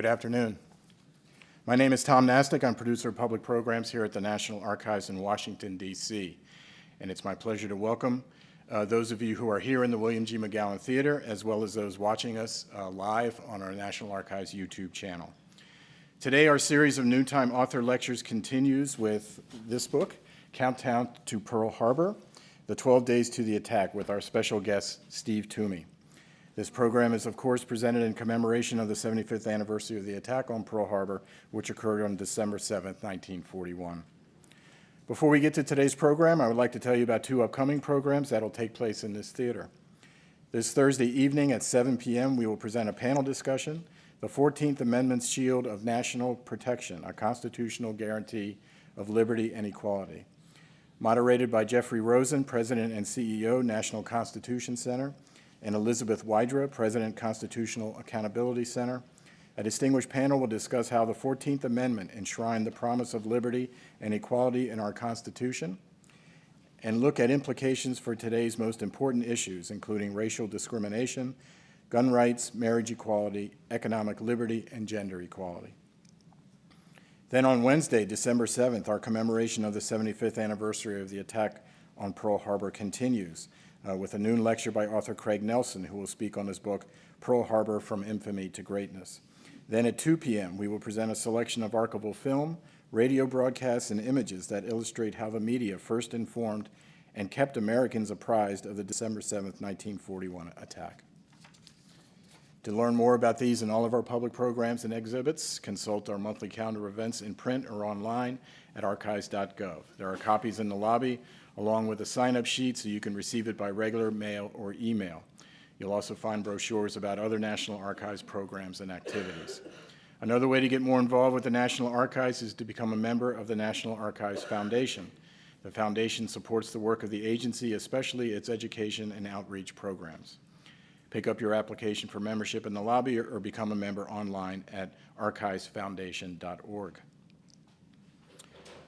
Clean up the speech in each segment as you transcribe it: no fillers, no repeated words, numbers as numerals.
Good afternoon. My name is Tom Nastic. I'm producer of public programs here at the National Archives in Washington, D.C. And it's my pleasure to welcome those of you who are here in the William G. Mccallum Theater, as well as those watching us live on our National Archives YouTube channel. Today, our series of noontime author lectures continues with this book, Countdown to Pearl Harbor, The 12 Days to the Attack, with our special guest, Steve Twomey. This program is, of course, presented in commemoration of the 75th anniversary of the attack on Pearl Harbor, which occurred on December 7th, 1941. Before we get to today's program, I would like to tell you about two upcoming programs that will take place in this theater. This Thursday evening at 7 p.m., we will present a panel discussion, The 14th Amendment's Shield of National Protection, a Constitutional Guarantee of Liberty and Equality. Moderated by Jeffrey Rosen, President and CEO, National Constitution Center, and Elizabeth Wydra, President, Constitutional Accountability Center. A distinguished panel will discuss how the 14th Amendment enshrined the promise of liberty and equality in our Constitution, and look at implications for today's most important issues, including racial discrimination, gun rights, marriage equality, economic liberty, and gender equality. Then on Wednesday, December 7th, our commemoration of the 75th anniversary of the attack on Pearl Harbor continues, with a noon lecture by author Craig Nelson, who will speak on his book, Pearl Harbor, From Infamy to Greatness. Then at 2 p.m., we will present a selection of archival film, radio broadcasts, and images that illustrate how the media first informed and kept Americans apprised of the December 7th, 1941 attack. To learn more about these and all of our public programs and exhibits, consult our monthly calendar events in print or online at archives.gov. There are copies in the lobby, along with a sign-up sheet so you can receive it by regular mail or email. You'll also find brochures about other National Archives programs and activities. Another way to get more involved with the National Archives is to become a member of the National Archives Foundation. The foundation supports the work of the agency, especially its education and outreach programs. Pick up your application for membership in the lobby or become a member online at archivesfoundation.org.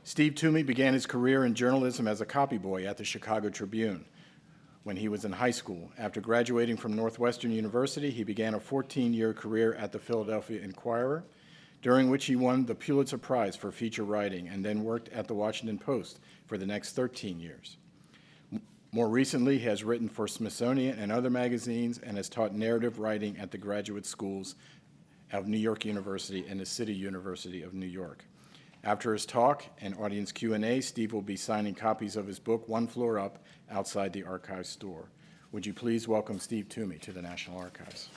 Steve Twomey began his career in journalism as a copyboy at the Chicago Tribune when he was in high school. After graduating from Northwestern University, he began a 14-year career at the Philadelphia Inquirer, during which he won the Pulitzer Prize for feature writing and then worked at the Washington Post for the next 13 years. More recently, he has written for Smithsonian and other magazines and has taught narrative writing at the graduate schools of New York University and the City University of New York. After his talk and audience Q&A, Steve will be signing copies of his book, One Floor Up, outside the Archives store. Would you please welcome Steve Twomey to the National Archives?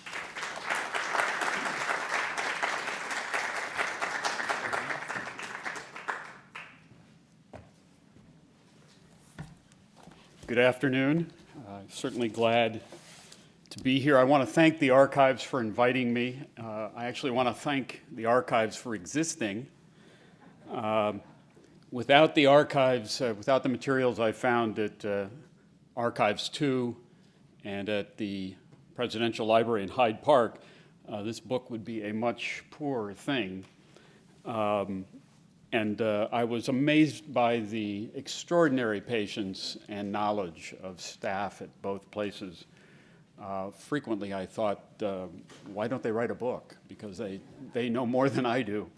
Good afternoon. Certainly glad to be here. I want to thank the Archives for inviting me. I actually want to thank the Archives for existing. Without the archives, without the materials I found at Archives 2 and at the Presidential Library in Hyde Park, this book would be a much poorer thing. And I was amazed by the extraordinary patience and knowledge of staff at both places. Frequently I thought, why don't they write a book? Because they know more than I do.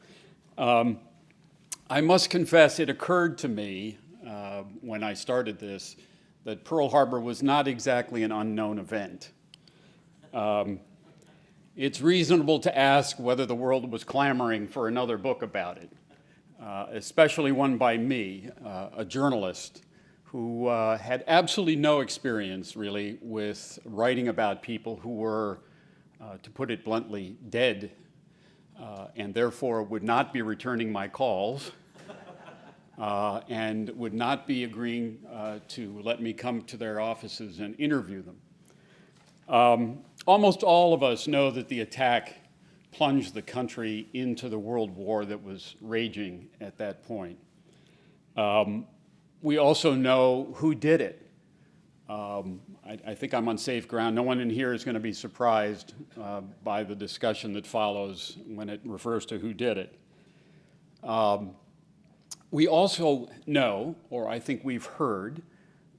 I must confess, it occurred to me when I started this that Pearl Harbor was not exactly an unknown event. It's reasonable to ask whether the world was clamoring for another book about it, especially one by me, a journalist who had absolutely no experience, really, with writing about people who were, to put it bluntly, dead, and therefore would not be returning my calls and would not be agreeing to let me come to their offices and interview them. Almost all of us know that the attack plunged the country into the World War that was raging at that point. We also know who did it. I think I'm on safe ground. No one in here is going to be surprised by the discussion that follows when it refers to who did it. We also know, or I think we've heard,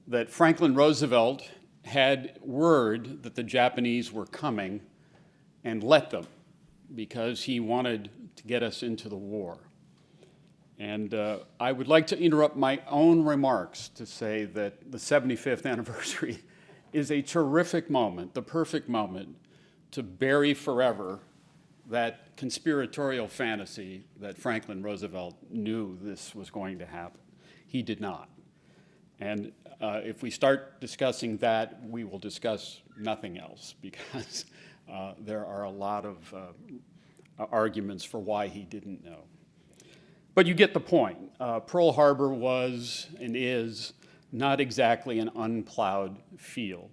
that Franklin Roosevelt had word that the Japanese were coming and let them. because he wanted to get us into the war. And I would like to interrupt my own remarks to say that the 75th anniversary is a terrific moment, the perfect moment, to bury forever that conspiratorial fantasy that Franklin Roosevelt knew this was going to happen. He did not. And if we start discussing that, we will discuss nothing else, because there are a lot of arguments for why he didn't know. But you get the point. Pearl Harbor was and is not exactly an unplowed field.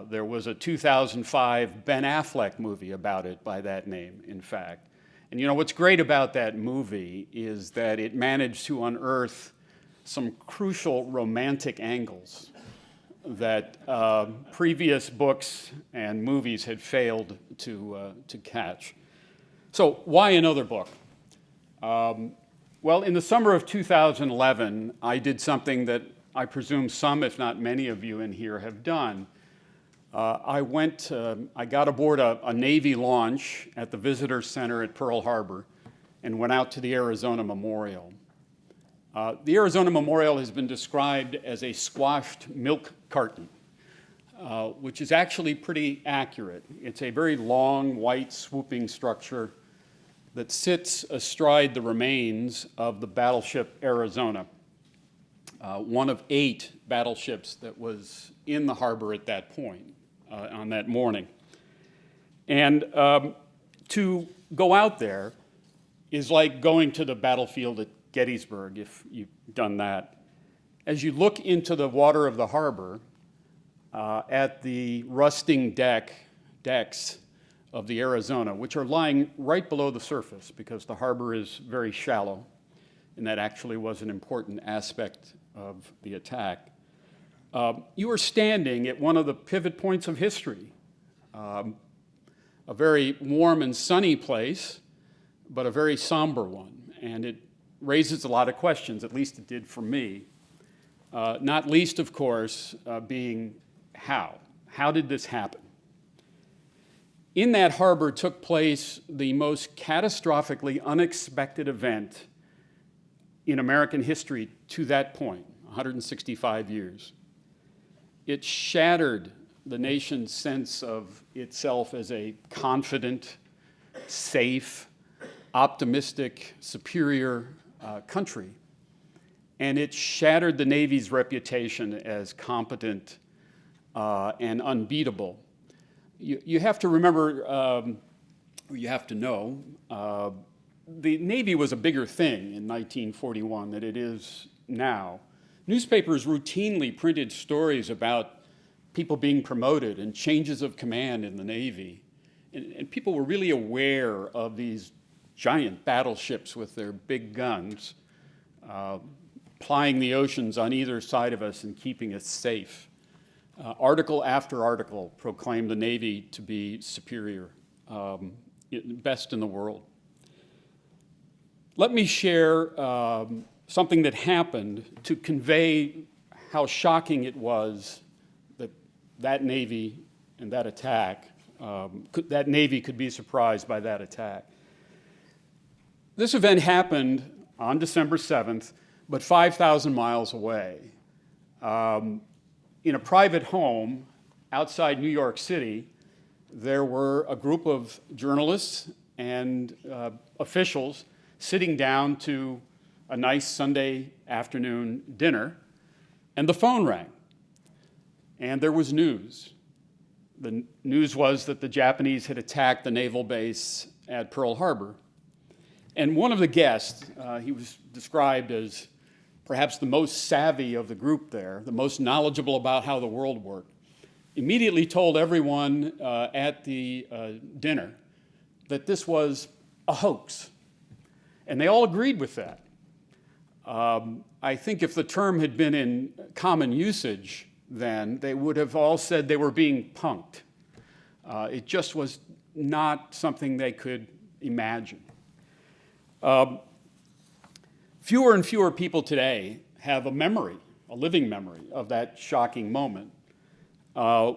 There was a 2005 Ben Affleck movie about it by that name, in fact. And you know, what's great about that movie is that it managed to unearth some crucial romantic angles that previous books and movies had failed to catch. So why another book? Well, in the summer of 2011, I did something that I presume some, if not many of you in here have done. I got aboard a Navy launch at the Visitor Center at Pearl Harbor and went out to the Arizona Memorial. The Arizona Memorial has been described as a squashed milk carton, which is actually pretty accurate. It's a very long, white, swooping structure that sits astride the remains of the battleship Arizona, one of 8 battleships that was in the harbor at that point, on that morning. And to go out there is like going to the battlefield at Gettysburg, if you've done that. As you look into the water of the harbor, at the rusting decks of the Arizona, which are lying right below the surface because the harbor is very shallow, and that actually was an important aspect of the attack. You are standing at one of the pivot points of history, a very warm and sunny place, but a very somber one, and it raises a lot of questions, at least it did for me, not least, of course, being how. How did this happen? In that harbor took place the most catastrophically unexpected event in American history to that point, 165 years. It shattered the nation's sense of itself as a confident, safe, optimistic, superior country. And it shattered the Navy's reputation as competent and unbeatable. You have to remember, you have to know, the Navy was a bigger thing in 1941 than it is now. Newspapers routinely printed stories about people being promoted and changes of command in the Navy. And people were really aware of these giant battleships with their big guns, plying the oceans on either side of us and keeping us safe. Article after article proclaimed the Navy to be superior, best in the world. Let me share something that happened to convey how shocking it was that that Navy and that attack, that Navy could be surprised by that attack. This event happened on December 7th, but 5,000 miles away. In a private home outside New York City, there were a group of journalists and officials sitting down to a nice Sunday afternoon dinner, and the phone rang, and there was news. The news was that the Japanese had attacked the naval base at Pearl Harbor. And one of the guests, he was described as perhaps the most savvy of the group there, the most knowledgeable about how the world worked, immediately told everyone at the dinner that this was a hoax. And they all agreed with that. I think if the term had been in common usage then, they would have all said they were being punked. It just was not something they could imagine. Fewer and fewer people today have a memory, a living memory of that shocking moment.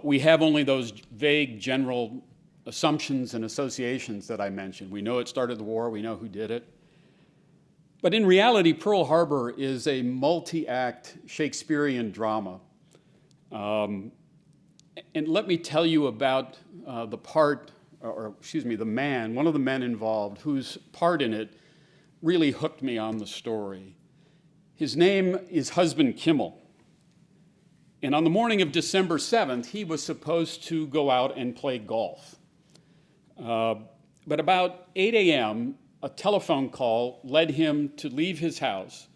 We have only those vague general assumptions and associations that I mentioned. We know it started the war, we know who did it. But in reality, Pearl Harbor is a multi-act Shakespearean drama. And let me tell you about the man, one of the men involved, whose part in it really hooked me on the story. His name is Husband Kimmel. And on the morning of December 7th, he was supposed to go out and play golf. But about 8 a.m., a telephone call led him to leave his house.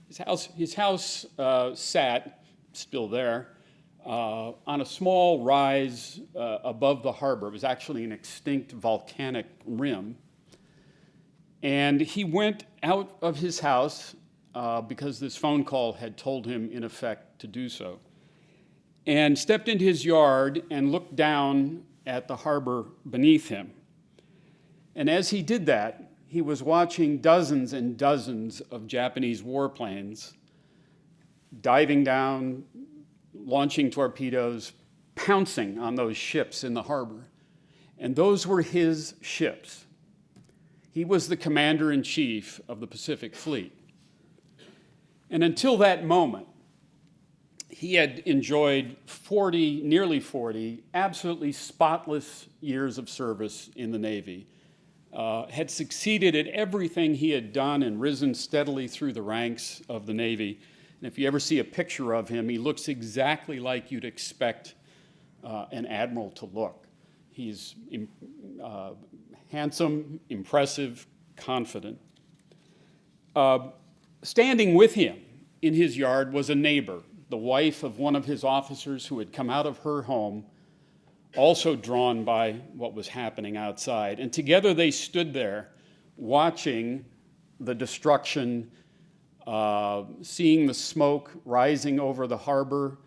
His house sat, still there, on a small rise above the harbor. It was actually an extinct volcanic rim. And he went out of his house because this phone call had told him, in effect, to do so, and stepped into his yard and looked down at the harbor beneath him. And as he did that, he was watching dozens and dozens of Japanese warplanes diving down, launching torpedoes, pouncing on those ships in the harbor. And those were his ships. He was the commander-in-chief of the Pacific Fleet. And until that moment, he had enjoyed nearly 40, absolutely spotless years of service in the Navy, had succeeded at everything he had done and risen steadily through the ranks of the Navy. And if you ever see a picture of him, he looks exactly like you'd expect an admiral to look. He's handsome, impressive, confident. Standing with him in his yard was a neighbor, the wife of one of his officers who had come out of her home, also drawn by what was happening outside. And together they stood there watching the destruction, seeing the smoke rising over the harbor.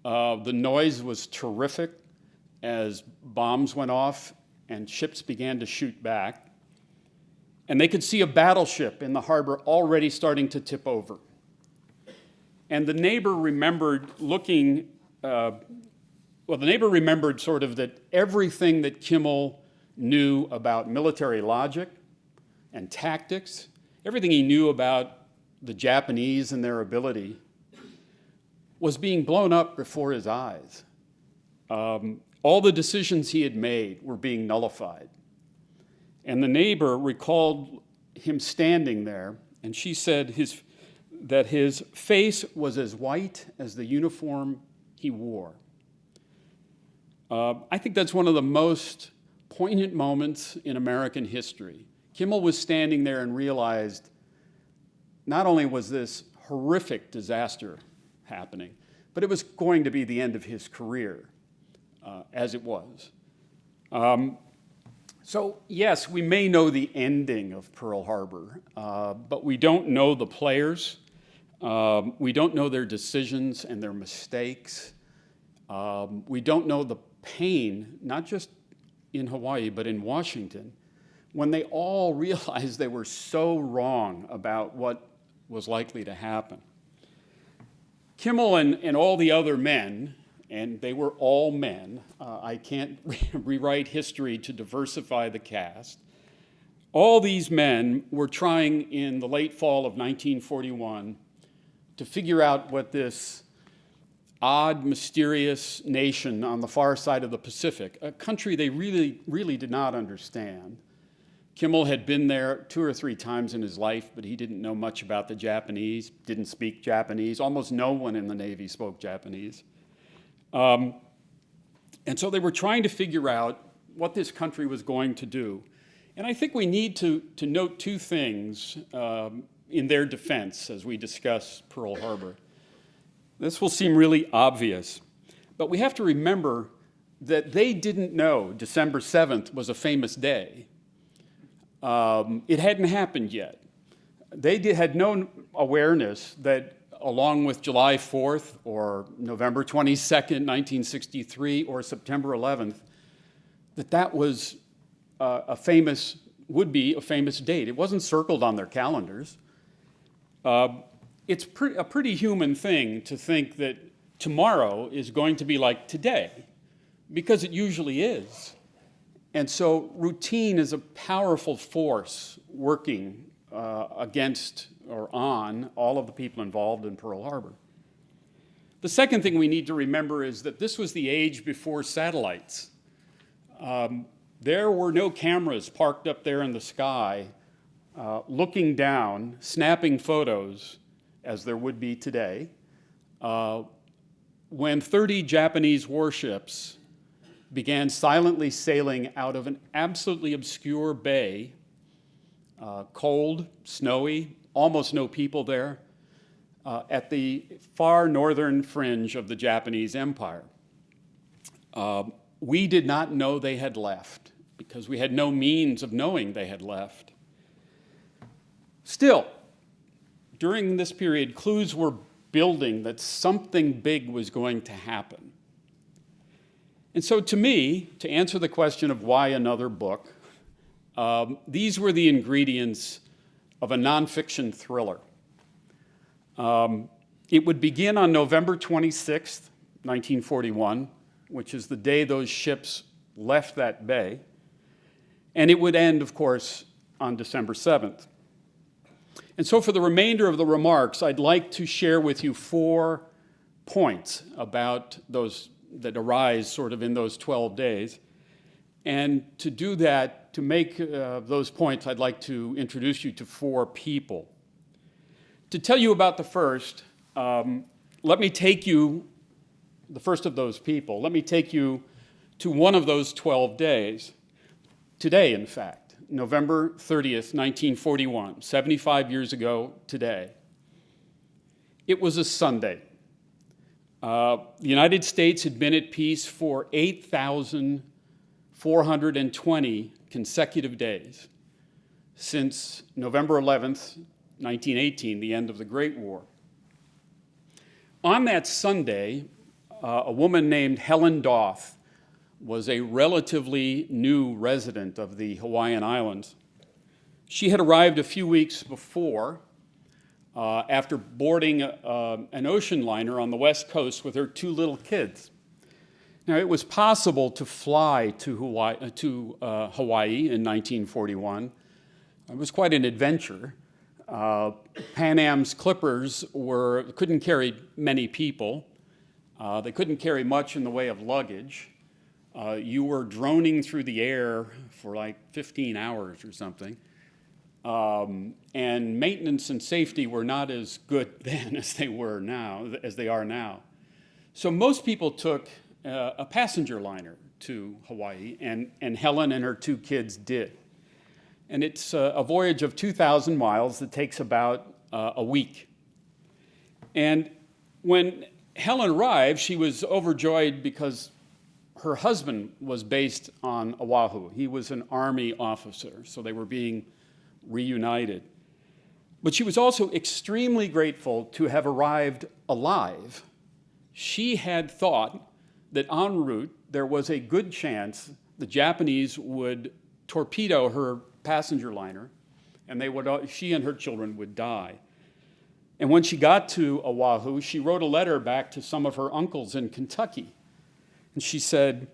The noise was terrific as bombs went off and ships began to shoot back. And they could see a battleship in the harbor already starting to tip over. And the neighbor remembered sort of that everything that Kimmel knew about military logic and tactics, everything he knew about the Japanese and their ability, was being blown up before his eyes. All the decisions he had made were being nullified. And the neighbor recalled him standing there, and she said that his face was as white as the uniform he wore. I think that's one of the most poignant moments in American history. Kimmel was standing there and realized not only was this horrific disaster happening, but it was going to be the end of his career, as it was. So yes, we may know the ending of Pearl Harbor, but we don't know the players. We don't know their decisions and their mistakes. We don't know the pain, not just in Hawaii, but in Washington, when they all realized they were so wrong about what was likely to happen. Kimmel and all the other men, and they were all men, I can't rewrite history to diversify the cast, all these men were trying in the late fall of 1941 to figure out what this odd, mysterious nation on the far side of the Pacific, a country they really did not understand. Kimmel had been there 2 or 3 times in his life, but he didn't know much about the Japanese, didn't speak Japanese. Almost no one in the Navy spoke Japanese. And so they were trying to figure out what this country was going to do. And I think we need to note 2 things in their defense as we discuss Pearl Harbor. This will seem really obvious, but we have to remember that they didn't know December 7th was a famous day. It hadn't happened yet. They had no awareness that along with July 4th or November 22nd, 1963, or September 11th, that was would be a famous date. It wasn't circled on their calendars. It's a pretty human thing to think that tomorrow is going to be like today, because it usually is. And so routine is a powerful force working against or on all of the people involved in Pearl Harbor. The second thing we need to remember is that this was the age before satellites. There were no cameras parked up there in the sky looking down, snapping photos, as there would be today, when 30 Japanese warships began silently sailing out of an absolutely obscure bay, cold, snowy, almost no people there, at the far northern fringe of the Japanese Empire. We did not know they had left because we had no means of knowing they had left. Still, during this period, clues were building that something big was going to happen. And so to me, to answer the question of why another book, these were the ingredients of a nonfiction thriller. It would begin on November 26th, 1941, which is the day those ships left that bay, and it would end, of course, on December 7th. And so for the remainder of the remarks, I'd like to share with you 4 points about those that arise sort of in those 12 days. And to do that, to make those points, I'd like to introduce you to 4 people. To tell you about the first, let me take you, the first of those people, let me take you to one of those 12 days. Today, in fact. November 30th, 1941, 75 years ago today. It was a Sunday. The United States had been at peace for 8,420 consecutive days since November 11th, 1918, the end of the Great War. On that Sunday, a woman named Helen Daath was a relatively new resident of the Hawaiian Islands. She had arrived a few weeks before after boarding an ocean liner on the West Coast with her 2 little kids. Now, it was possible to fly to Hawaii in 1941. It was quite an adventure. Pan Am's clippers couldn't carry many people. They couldn't carry much in the way of luggage. You were droning through the air for like 15 hours or something. And maintenance and safety were not as good then as they are now. So most people took a passenger liner to Hawaii, and Helen and her 2 kids did. And it's a voyage of 2,000 miles that takes about a week. And when Helen arrived, she was overjoyed because her husband was based on Oahu. He was an Army officer, so they were being reunited. But she was also extremely grateful to have arrived alive. She had thought that en route there was a good chance the Japanese would torpedo her passenger liner, and she and her children would die. And when she got to Oahu, she wrote a letter back to some of her uncles in Kentucky. And she said,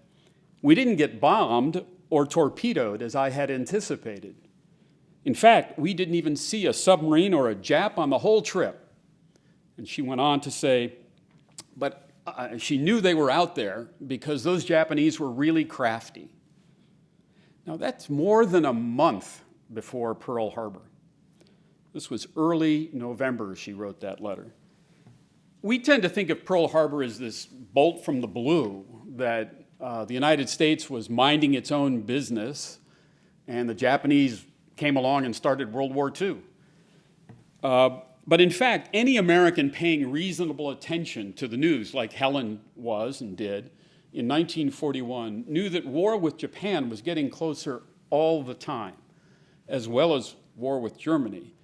"We didn't get bombed or torpedoed as I had anticipated. In fact, we didn't even see a submarine or a Jap on the whole trip." And she went on to say, but she knew they were out there because those Japanese were really crafty. Now, that's more than a month before Pearl Harbor. This was early November, she wrote that letter. We tend to think of Pearl Harbor as this bolt from the blue, that the United States was minding its own business, and the Japanese came along and started World War II. But in fact, any American paying reasonable attention to the news, like Helen was and did, in 1941, knew that war with Japan was getting closer all the time, as well as war with Germany.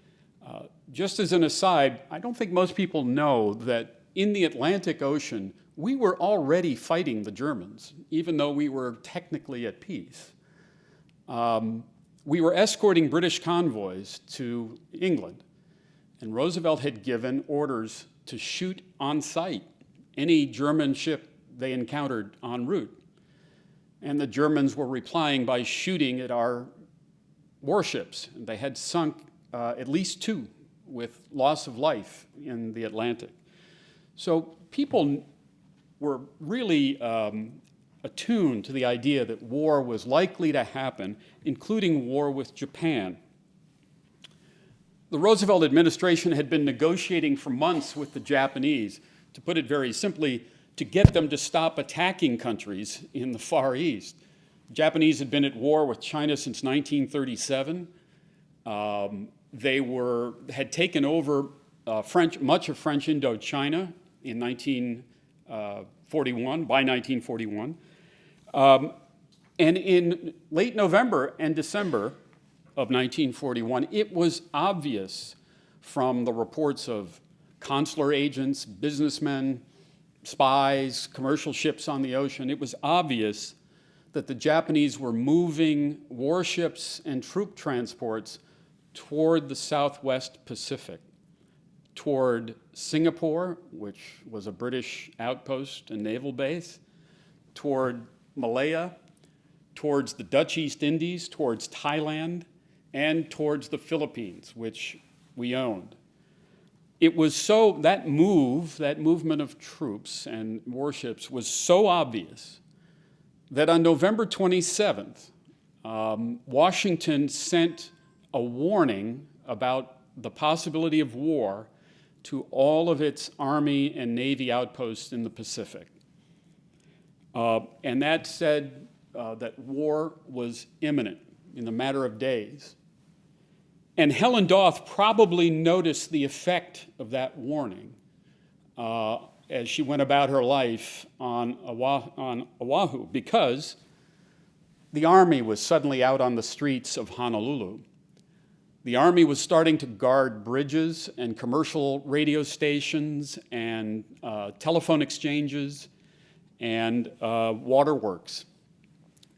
Just as an aside, I don't think most people know that in the Atlantic Ocean, we were already fighting the Germans, even though we were technically at peace. We were escorting British convoys to England, and Roosevelt had given orders to shoot on sight any German ship they encountered en route. and the Germans were replying by shooting at our warships. They had sunk at least 2 with loss of life in the Atlantic. So people were really attuned to the idea that war was likely to happen, including war with Japan. The Roosevelt administration had been negotiating for months with the Japanese, to put it very simply, to get them to stop attacking countries in the Far East. The Japanese had been at war with China since 1937. They had taken over much of French Indochina in 1941, by 1941. And in late November and December of 1941, it was obvious from the reports of consular agents, businessmen, spies, commercial ships on the ocean, it was obvious that the Japanese were moving warships and troop transports toward the Southwest Pacific, toward Singapore, which was a British outpost and naval base, toward Malaya, towards the Dutch East Indies, towards Thailand, and towards the Philippines, which we owned. It was so, that movement of troops and warships was so obvious that on November 27th, Washington sent a warning about the possibility of war to all of its Army and Navy outposts in the Pacific. And that said that war was imminent in a matter of days. And Helen Daath probably noticed the effect of that warning as she went about her life on Oahu, because the Army was suddenly out on the streets of Honolulu. The Army was starting to guard bridges and commercial radio stations and telephone exchanges and waterworks,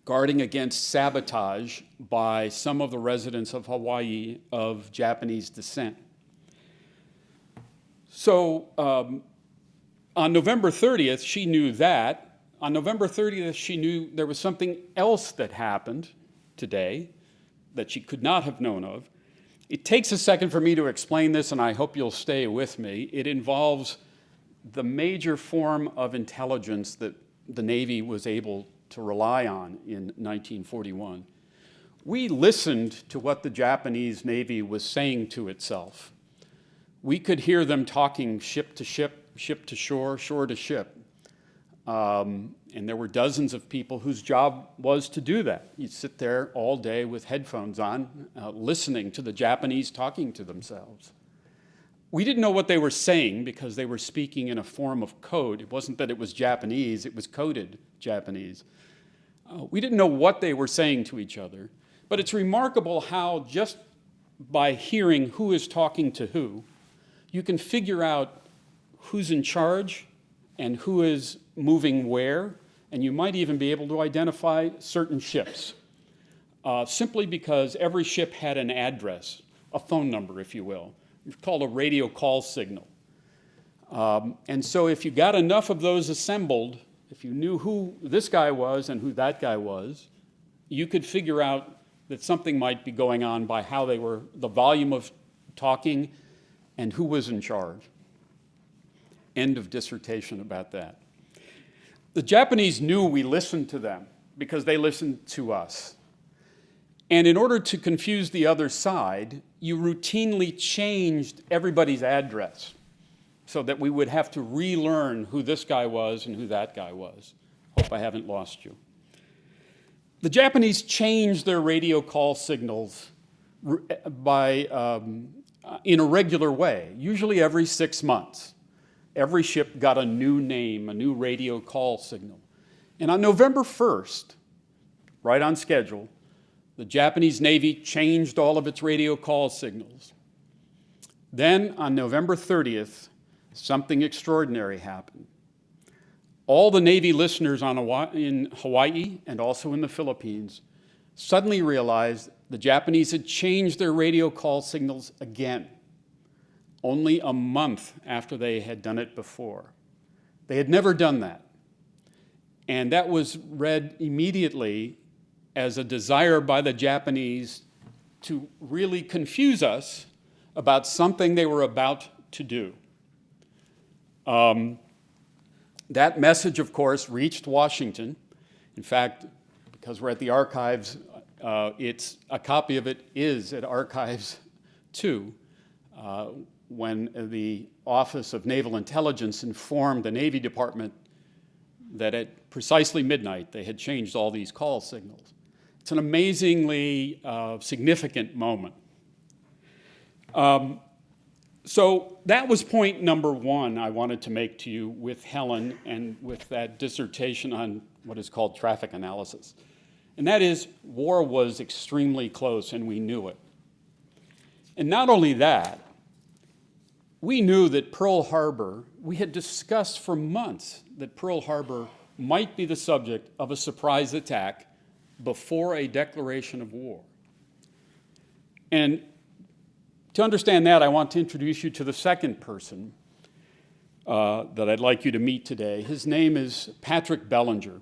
guarding against sabotage by some of the residents of Hawaii of Japanese descent. So on November 30th, she knew that. On November 30th, she knew there was something else that happened today that she could not have known of. It takes a second for me to explain this, and I hope you'll stay with me. It involves the major form of intelligence that the Navy was able to rely on in 1941. We listened to what the Japanese Navy was saying to itself. We could hear them talking ship to ship, ship to shore, shore to ship. And there were dozens of people whose job was to do that. You'd sit there all day with headphones on, listening to the Japanese talking to themselves. We didn't know what they were saying because they were speaking in a form of code. It wasn't that it was Japanese, it was coded Japanese. We didn't know what they were saying to each other, but it's remarkable how just by hearing who is talking to who, you can figure out who's in charge and who is moving where, and you might even be able to identify certain ships, simply because every ship had an address, a phone number, if you will. It's called a radio call signal. And so if you got enough of those assembled, if you knew who this guy was and who that guy was, you could figure out that something might be going on by how they were, the volume of talking, and who was in charge. End of dissertation about that. The Japanese knew we listened to them because they listened to us. And in order to confuse the other side, you routinely changed everybody's address so that we would have to relearn who this guy was and who that guy was. Hope I haven't lost you. The Japanese changed their radio call signals in a regular way, usually every 6 months. Every ship got a new name, a new radio call signal. And on November 1st, right on schedule, the Japanese Navy changed all of its radio call signals. Then on November 30th, something extraordinary happened. All the Navy listeners in Hawaii and also in the Philippines suddenly realized the Japanese had changed their radio call signals again, only a month after they had done it before. They had never done that. And that was read immediately as a desire by the Japanese to really confuse us about something they were about to do. That message, of course, reached Washington. In fact, because we're at the archives, a copy of it is at Archives 2, when the Office of Naval Intelligence informed the Navy Department that at precisely midnight they had changed all these call signals. It's an amazingly significant moment. So that was point number one I wanted to make to you with Helen and with that dissertation on what is called traffic analysis. And that is, war was extremely close and we knew it. And not only that, we knew that Pearl Harbor, we had discussed for months that Pearl Harbor might be the subject of a surprise attack before a declaration of war. And to understand that, I want to introduce you to the second person that I'd like you to meet today. His name is Patrick Bellinger.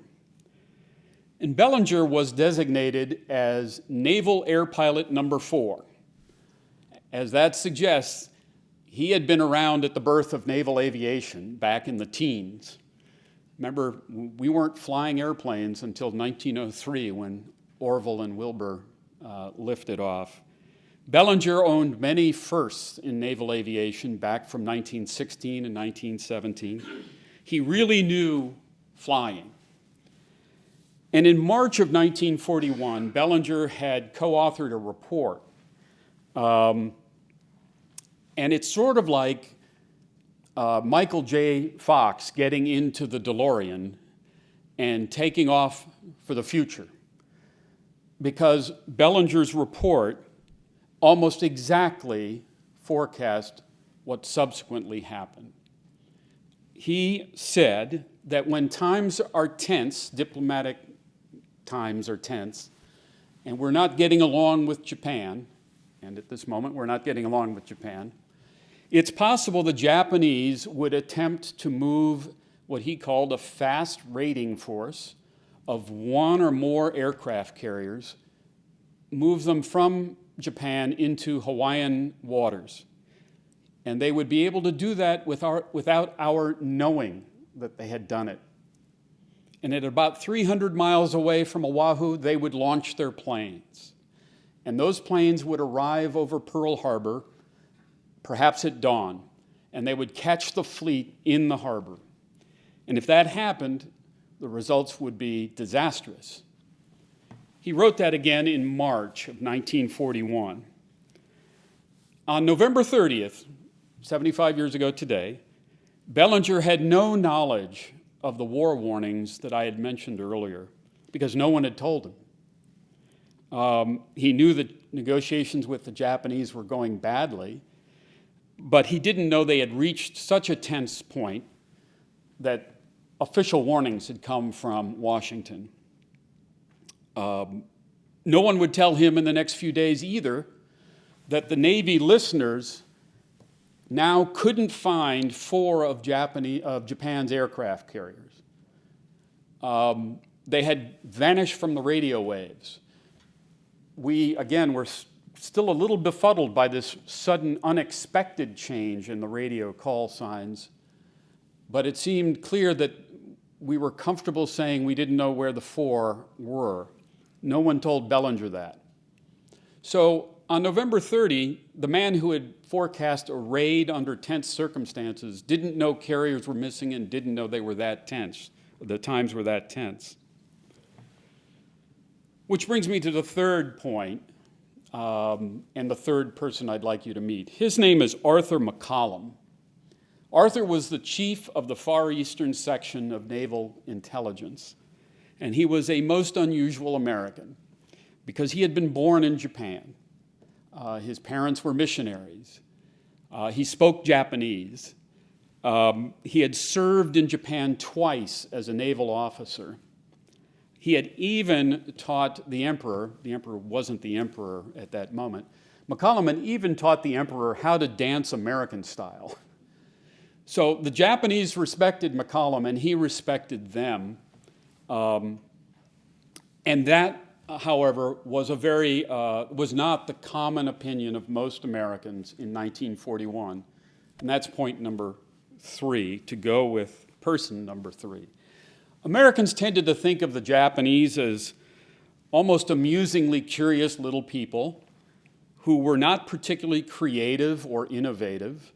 And Bellinger was designated as Naval Air Pilot number 4. As that suggests, he had been around at the birth of naval aviation back in the teens. Remember, we weren't flying airplanes until 1903 when Orville and Wilbur lifted off. Bellinger owned many firsts in naval aviation back from 1916 and 1917. He really knew flying. And in March of 1941, Bellinger had co-authored a report. And it's sort of like Michael J. Fox getting into the DeLorean and taking off for the future. Because Bellinger's report almost exactly forecast what subsequently happened. He said that when times are tense, diplomatic times are tense, and we're not getting along with Japan, and at this moment we're not getting along with Japan, it's possible the Japanese would attempt to move what he called a fast raiding force of one or more aircraft carriers, move them from Japan into Hawaiian waters. And they would be able to do that without our knowing that they had done it. And at about 300 miles away from Oahu, they would launch their planes. And those planes would arrive over Pearl Harbor, perhaps at dawn, and they would catch the fleet in the harbor. And if that happened, the results would be disastrous. He wrote that again in March of 1941. On November 30th, 75 years ago today, Bellinger had no knowledge of the war warnings that I had mentioned earlier because no one had told him. He knew that negotiations with the Japanese were going badly, but he didn't know they had reached such a tense point that official warnings had come from Washington. No one would tell him in the next few days either that the Navy listeners now couldn't find 4 of Japan's aircraft carriers. They had vanished from the radio waves. We, again, were still a little befuddled by this sudden, unexpected change in the radio call signs, but it seemed clear that we were comfortable saying we didn't know where the 4 were. No one told Bellinger that. So on November 30, the man who had forecast a raid under tense circumstances didn't know carriers were missing and didn't know they were that tense, the times were that tense. Which brings me to the third point, and the third person I'd like you to meet. His name is Arthur Mccallum. Arthur was the chief of the Far Eastern section of Naval Intelligence, and he was a most unusual American because he had been born in Japan. His parents were missionaries. He spoke Japanese. He had served in Japan twice as a naval officer. He had even taught the emperor wasn't the emperor at that moment, Mccallum had even taught the emperor how to dance American style. So the Japanese respected Mccallum and he respected them. And that, however, was was not the common opinion of most Americans in 1941. And that's point number 3, to go with person number 3. Americans tended to think of the Japanese as almost amusingly curious little people who were not particularly creative or innovative.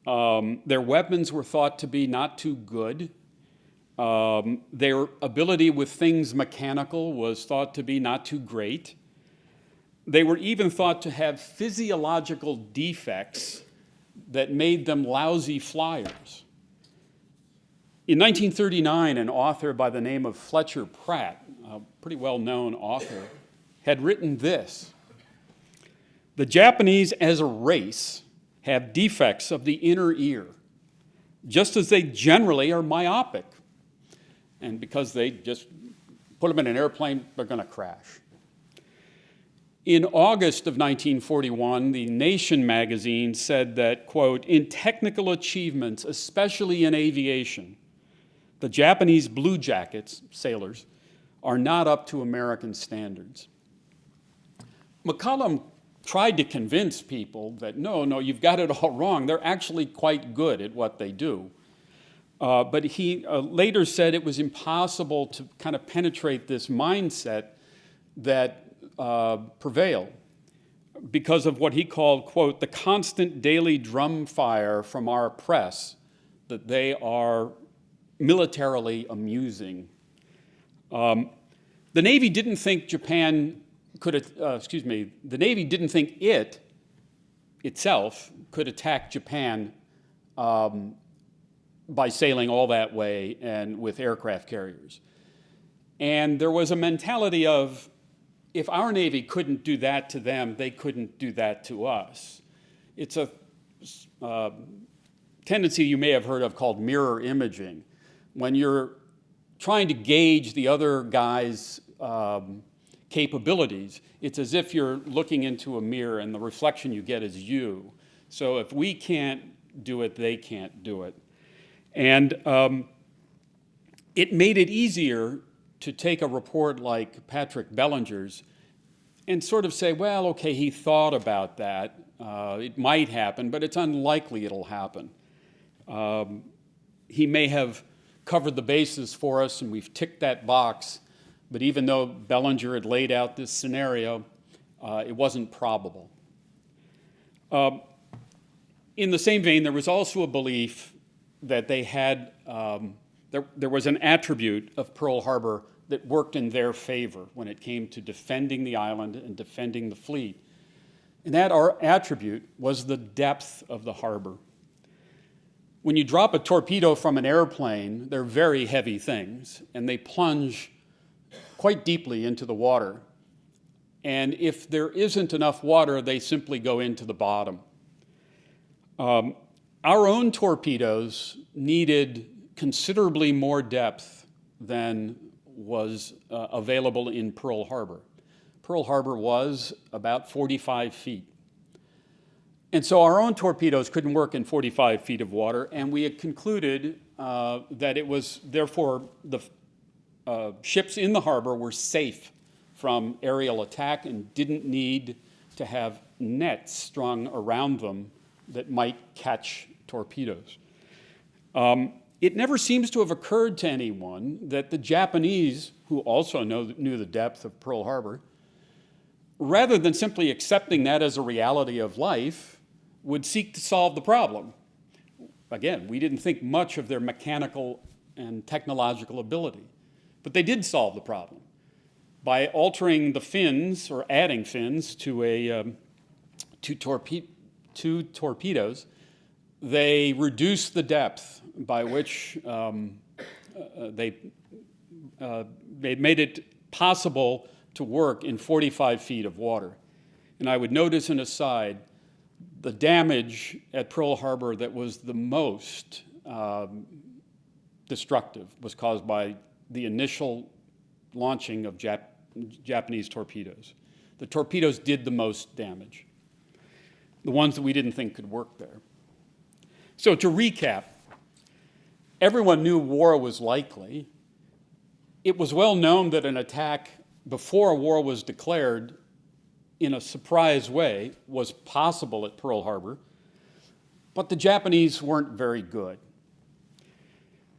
Their weapons were thought to be not too good. Their ability with things mechanical was thought to be not too great. They were even thought to have physiological defects that made them lousy flyers. In 1939, an author by the name of Fletcher Pratt, a pretty well-known author, had written this: "The Japanese as a race have defects of the inner ear, just as they generally are myopic. And because they just put them in an airplane, they're going to crash." In August of 1941, the Nation magazine said that, quote, "In technical achievements, especially in aviation, the Japanese blue jackets, sailors, are not up to American standards." Mccallum tried to convince people that, no, you've got it all wrong. They're actually quite good at what they do. But he later said it was impossible to kind of penetrate this mindset that prevailed because of what he called, quote, "the constant daily drum fire from our press that they are militarily amusing." The Navy didn't think the Navy didn't think it itself could attack Japan by sailing all that way and with aircraft carriers. And there was a mentality of, if our Navy couldn't do that to them, they couldn't do that to us. It's a tendency you may have heard of called mirror imaging. When you're trying to gauge the other guy's capabilities, it's as if you're looking into a mirror and the reflection you get is you. So if we can't do it, they can't do it. And it made it easier to take a report like Patrick Bellinger's and sort of say, well, okay, he thought about that. It might happen, but it's unlikely it'll happen. He may have covered the bases for us, and we've ticked that box, but even though Bellinger had laid out this scenario, it wasn't probable. In the same vein, there was also a belief that they had, there was an attribute of Pearl Harbor that worked in their favor when it came to defending the island and defending the fleet. And that attribute was the depth of the harbor. When you drop a torpedo from an airplane, they're very heavy things, and they plunge quite deeply into the water. And if there isn't enough water, they simply go into the bottom. Our own torpedoes needed considerably more depth than was available in Pearl Harbor. Pearl Harbor was about 45 feet. And so our own torpedoes couldn't work in 45 feet of water, and we had concluded that it was, therefore, the ships in the harbor were safe from aerial attack and didn't need to have nets strung around them that might catch torpedoes. It never seems to have occurred to anyone that the Japanese, who also knew the depth of Pearl Harbor, rather than simply accepting that as a reality of life, would seek to solve the problem. Again, we didn't think much of their mechanical and technological ability, but they did solve the problem. By altering the fins or adding fins to two torpedoes, they reduced the depth by which they made it possible to work in 45 feet of water. And I would note as an aside, the damage at Pearl Harbor that was the most destructive was caused by the initial launching of Japanese torpedoes. The torpedoes did the most damage, the ones that we didn't think could work there. So to recap, everyone knew war was likely. It was well known that an attack before a war was declared in a surprise way was possible at Pearl Harbor, but the Japanese weren't very good.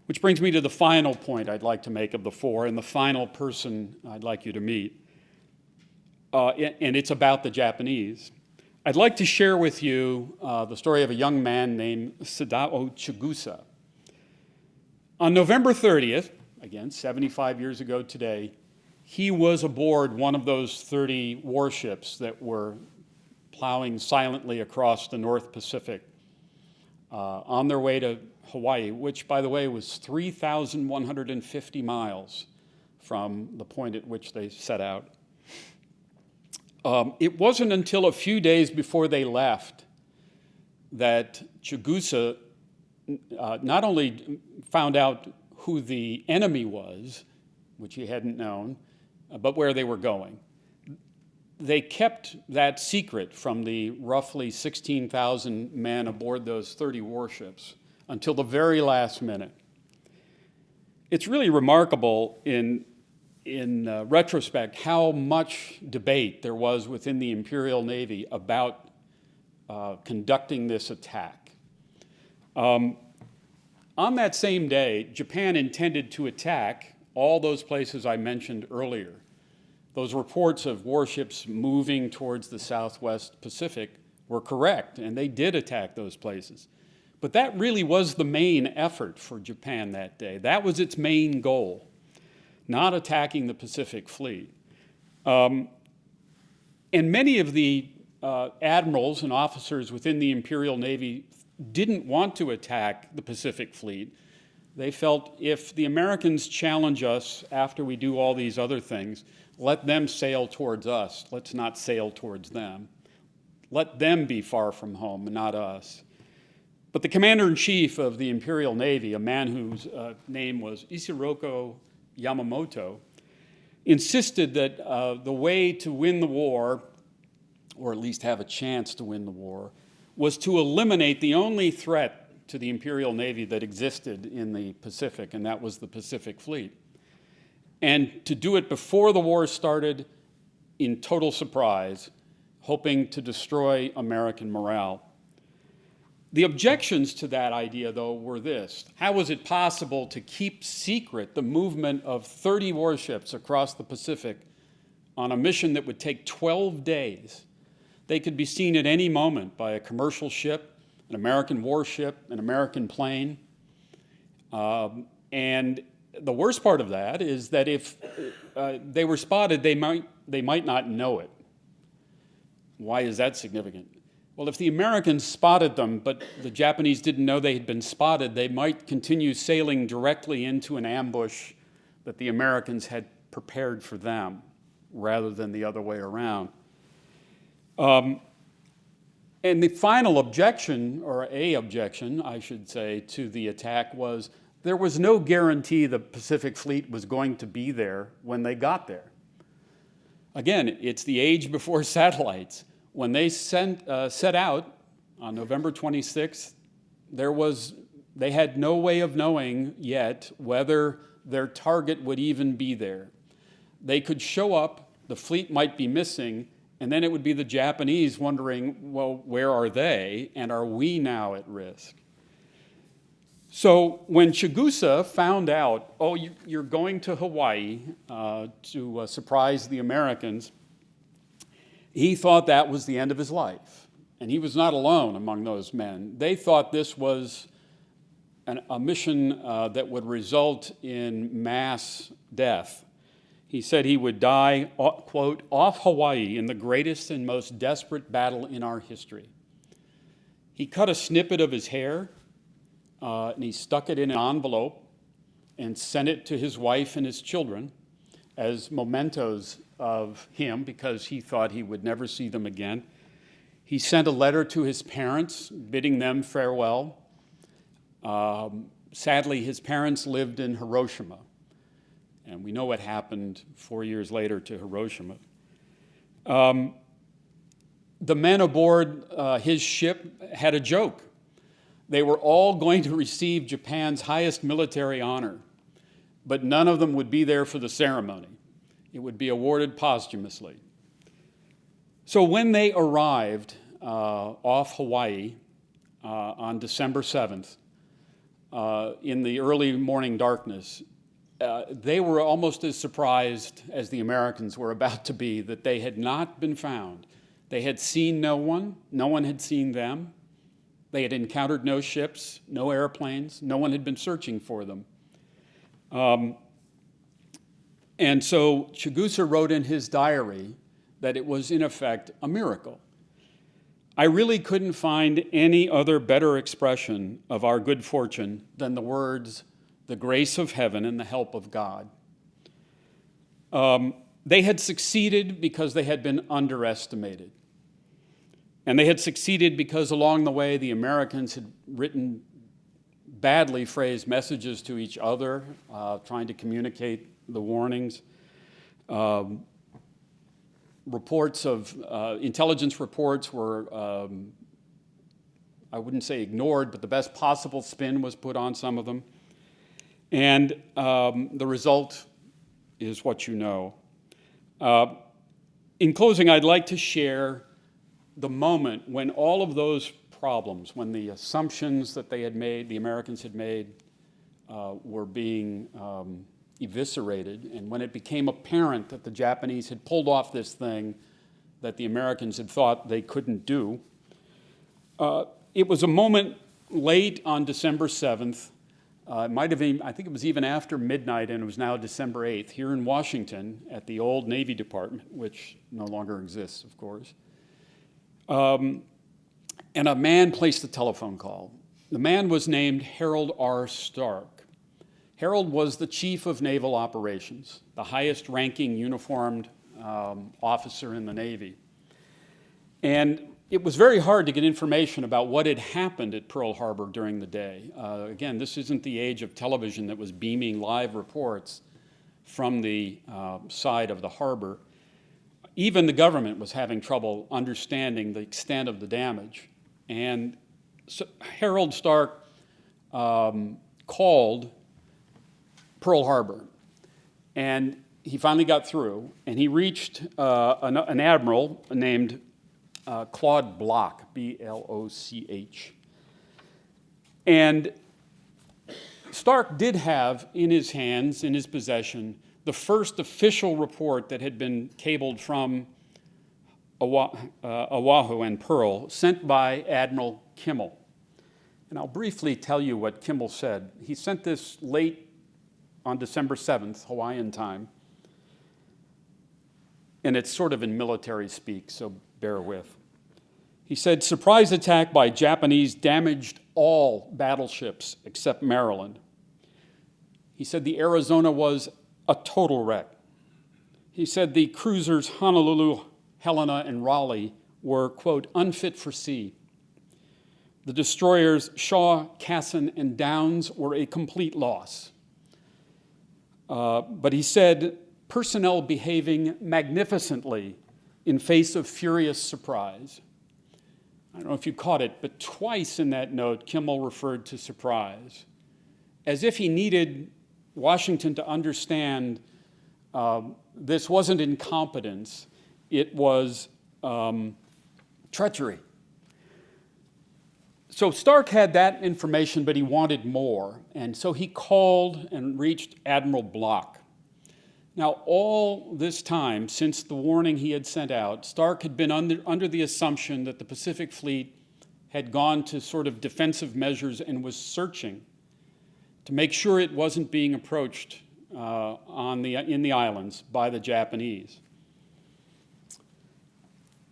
Which brings me to the final point I'd like to make of the four, and the final person I'd like you to meet. And it's about the Japanese. I'd like to share with you the story of a young man named Sadao Chigusa. On November 30th, again, 75 years ago today, he was aboard one of those 30 warships that were plowing silently across the North Pacific on their way to Hawaii, which, by the way, was 3,150 miles from the point at which they set out. It wasn't until a few days before they left that Chigusa not only found out who the enemy was, which he hadn't known, but where they were going. They kept that secret from the roughly 16,000 men aboard those 30 warships until the very last minute. It's really remarkable in retrospect how much debate there was within the Imperial Navy about conducting this attack. On that same day, Japan intended to attack all those places I mentioned earlier. Those reports of warships moving towards the Southwest Pacific were correct, and they did attack those places. But that really was the main effort for Japan that day. That was its main goal, not attacking the Pacific Fleet. And many of the admirals and officers within the Imperial Navy didn't want to attack the Pacific Fleet. They felt if the Americans challenge us after we do all these other things, let them sail towards us. Let's not sail towards them. Let them be far from home and not us. But the commander-in-chief of the Imperial Navy, a man whose name was Isiroko Yamamoto, insisted that the way to win the war, or at least have a chance to win the war, was to eliminate the only threat to the Imperial Navy that existed in the Pacific, and that was the Pacific Fleet. And to do it before the war started in total surprise, hoping to destroy American morale. The objections to that idea, though, were this. How was it possible to keep secret the movement of 30 warships across the Pacific on a mission that would take 12 days? They could be seen at any moment by a commercial ship, an American warship, an American plane. And the worst part of that is that if they were spotted, they might not know it. Why is that significant? Well, if the Americans spotted them, but the Japanese didn't know they had been spotted, they might continue sailing directly into an ambush that the Americans had prepared for them, rather than the other way around. And the final objection, or a objection, I should say, to the attack was there was no guarantee the Pacific Fleet was going to be there when they got there. Again, it's the age before satellites. When they set out on November 26th, they had no way of knowing yet whether their target would even be there. They could show up, the fleet might be missing, and then it would be the Japanese wondering, well, where are they, and are we now at risk? So when Chigusa found out, oh, you're going to Hawaii to surprise the Americans, he thought that was the end of his life. And he was not alone among those men. They thought this was a mission that would result in mass death. He said he would die, quote, off Hawaii in the greatest and most desperate battle in our history. He cut a snippet of his hair, and he stuck it in an envelope and sent it to his wife and his children as mementos of him, because he thought he would never see them again. He sent a letter to his parents bidding them farewell. Sadly, his parents lived in Hiroshima, and we know what happened 4 years later to Hiroshima. The men aboard his ship had a joke. They were all going to receive Japan's highest military honor, but none of them would be there for the ceremony. It would be awarded posthumously. So when they arrived off Hawaii on December 7th, in the early morning darkness, they were almost as surprised as the Americans were about to be that they had not been found. They had seen no one had seen them. They had encountered no ships, no airplanes, no one had been searching for them. And so Chigusa wrote in his diary that it was, in effect, a miracle. I really couldn't find any other better expression of our good fortune than the words, the grace of heaven and the help of God. They had succeeded because they had been underestimated. And they had succeeded because along the way, the Americans had written badly phrased messages to each other, trying to communicate the warnings. Reports of intelligence reports were, I wouldn't say ignored, but the best possible spin was put on some of them. And the result is what you know. In closing, I'd like to share the moment when all of those problems, when the assumptions that they had made, the Americans had made, were being eviscerated, and when it became apparent that the Japanese had pulled off this thing that the Americans had thought they couldn't do. It was a moment late on December 7th. It might have been, I think it was even after midnight, and it was now December 8th, here in Washington at the old Navy Department, which no longer exists, of course. And a man placed a telephone call. The man was named Harold R. Stark. Harold was the chief of naval operations, the highest ranking uniformed officer in the Navy. And it was very hard to get information about what had happened at Pearl Harbor during the day. Again, this isn't the age of television that was beaming live reports from the side of the harbor. Even the government was having trouble understanding the extent of the damage. And so Harold Stark called Pearl Harbor, and he finally got through, and he reached an admiral named Claude Bloch, B-L-O-C-H. And Stark did have in his hands, in his possession, the first official report that had been cabled from Oahu and Pearl, sent by Admiral Kimmel. And I'll briefly tell you what Kimmel said. He sent this late on December 7th, Hawaiian time. And it's sort of in military speak, so bear with. He said, surprise attack by Japanese damaged all battleships except Maryland. He said the Arizona was a total wreck. He said the cruisers Honolulu, Helena, and Raleigh were, quote, unfit for sea. The destroyers Shaw, Cassin, and Downs were a complete loss. But he said, personnel behaving magnificently in face of furious surprise. I don't know if you caught it, but twice in that note, Kimmel referred to surprise, as if he needed Washington to understand this wasn't incompetence, it was treachery. So Stark had that information, but he wanted more. And so he called and reached Admiral Bloch. Now, all this time, since the warning he had sent out, Stark had been under the assumption that the Pacific Fleet had gone to sort of defensive measures and was searching to make sure it wasn't being approached in the islands by the Japanese.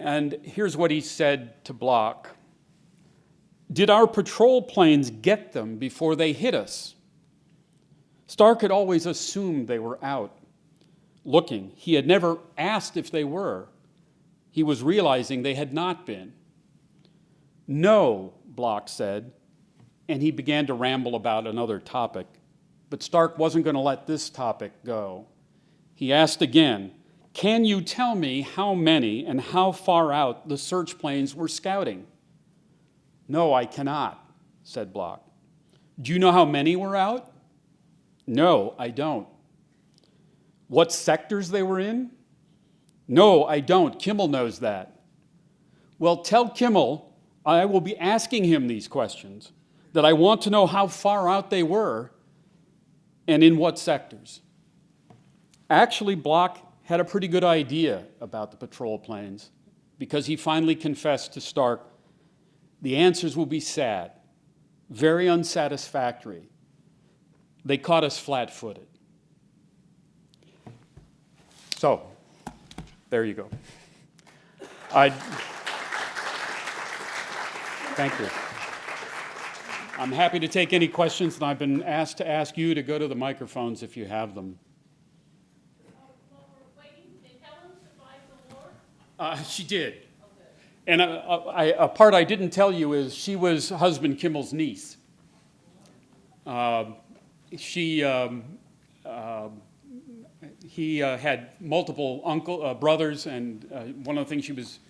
And here's what he said to Bloch. Did our patrol planes get them before they hit us? Stark had always assumed they were out, looking. He had never asked if they were. He was realizing they had not been. No, Bloch said, and he began to ramble about another topic. But Stark wasn't going to let this topic go. He asked again, can you tell me how many and how far out the search planes were scouting? No, I cannot, said Bloch. Do you know how many were out? No, I don't. What sectors they were in? No, I don't. Kimmel knows that. Well, tell Kimmel I will be asking him these questions, that I want to know how far out they were and in what sectors. Actually, Bloch had a pretty good idea about the patrol planes because he finally confessed to Stark, the answers will be sad, very unsatisfactory. They caught us flat-footed. So, there you go. Thank you. I'm happy to take any questions, and I've been asked to ask you to go to the microphones if you have them. While we're waiting, did Helen survive the war? She did. Okay. And a part I didn't tell you is she was husband Kimmel's niece. He had multiple brothers, and one of the things she was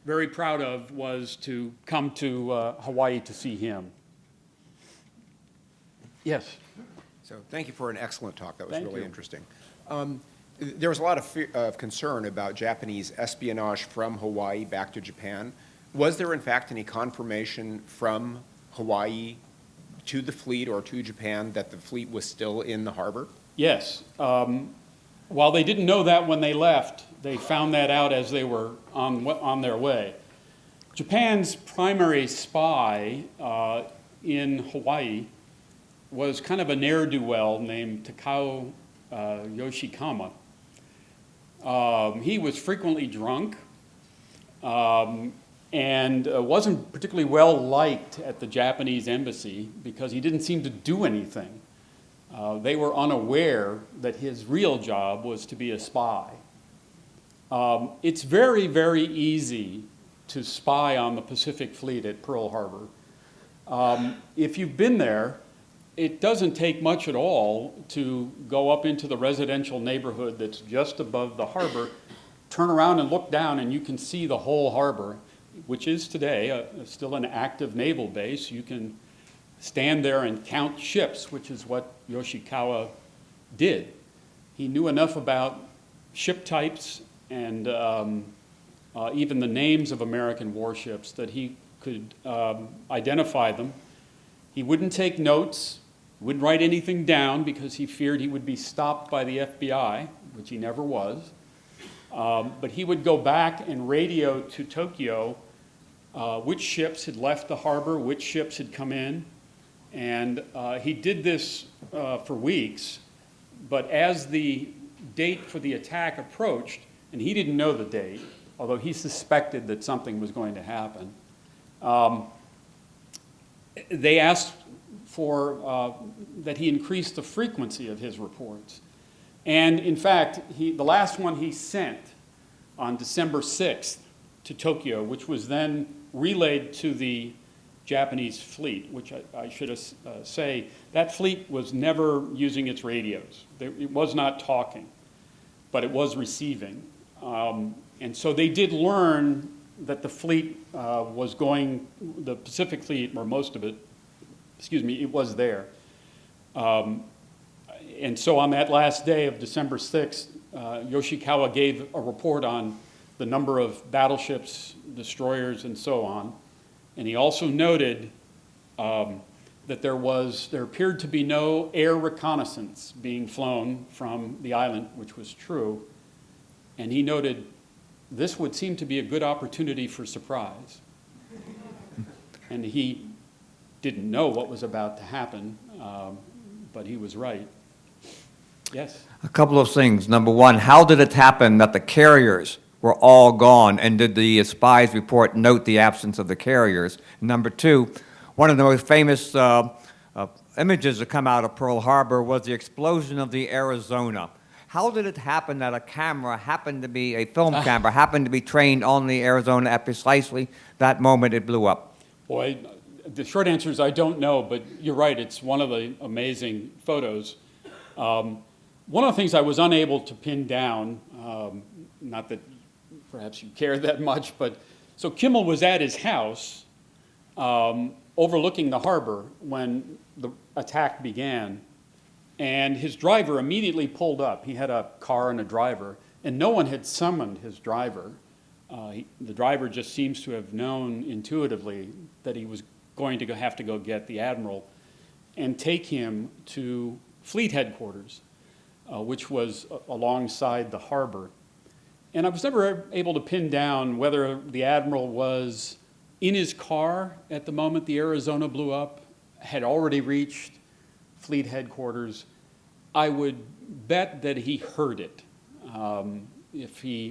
very proud of was to come to Hawaii to see him. Yes. So thank you for an excellent talk. That was Thank really you. interesting. There was a lot of concern about Japanese espionage from Hawaii back to Japan. Was there, in fact, any confirmation from Hawaii to the fleet or to Japan that the fleet was still in the harbor? Yes. While they didn't know that when they left, they found that out as they were on their way. Japan's primary spy in Hawaii was kind of a ne'er-do-well named Takao Yoshikama. He was frequently drunk and wasn't particularly well liked at the Japanese embassy because he didn't seem to do anything. They were unaware that his real job was to be a spy. It's very, very easy to spy on the Pacific Fleet at Pearl Harbor. If you've been there, it doesn't take much at all to go up into the residential neighborhood that's just above the harbor, turn around and look down, and you can see the whole harbor, which is today still an active naval base. You can stand there and count ships, which is what Yoshikawa did. He knew enough about ship types and even the names of American warships that he could identify them. He wouldn't take notes, wouldn't write anything down because he feared he would be stopped by the FBI, which he never was. But he would go back and radio to Tokyo which ships had left the harbor, which ships had come in. And he did this for weeks, but as the date for the attack approached, and he didn't know the date, although he suspected that something was going to happen, they asked for that he increase the frequency of his reports. And in fact, the last one he sent on December 6th to Tokyo, which was then relayed to the Japanese fleet, which I should say, that fleet was never using its radios. It was not talking, but it was receiving. And so they did learn that the fleet was going, the Pacific Fleet, or most of it, it was there. And so on that last day of December 6th, Yoshikawa gave a report on the number of battleships, destroyers, and so on. And he also noted that there appeared to be no air reconnaissance being flown from the island, which was true. And he noted this would seem to be a good opportunity for surprise. And he didn't know what was about to happen, but he was right. Yes? A couple of things. Number one, how did it happen that the carriers were all gone, and did the spies report note the absence of the carriers? Number two, one of the most famous images that come out of Pearl Harbor was the explosion of the Arizona. How did it happen that a camera happened to be, a film camera, happened to be trained on the Arizona at precisely that moment it blew up? Boy, the short answer is I don't know, but you're right, it's one of the amazing photos. One of the things I was unable to pin down, not that perhaps you care that much, but so Kimmel was at his house overlooking the harbor when the attack began. And his driver immediately pulled up. He had a car and a driver, and no one had summoned his driver. The driver just seems to have known intuitively that he was going to have to go get the admiral and take him to fleet headquarters, which was alongside the harbor. And I was never able to pin down whether the admiral was in his car at the moment the Arizona blew up, had already reached fleet headquarters. I would bet that he heard it,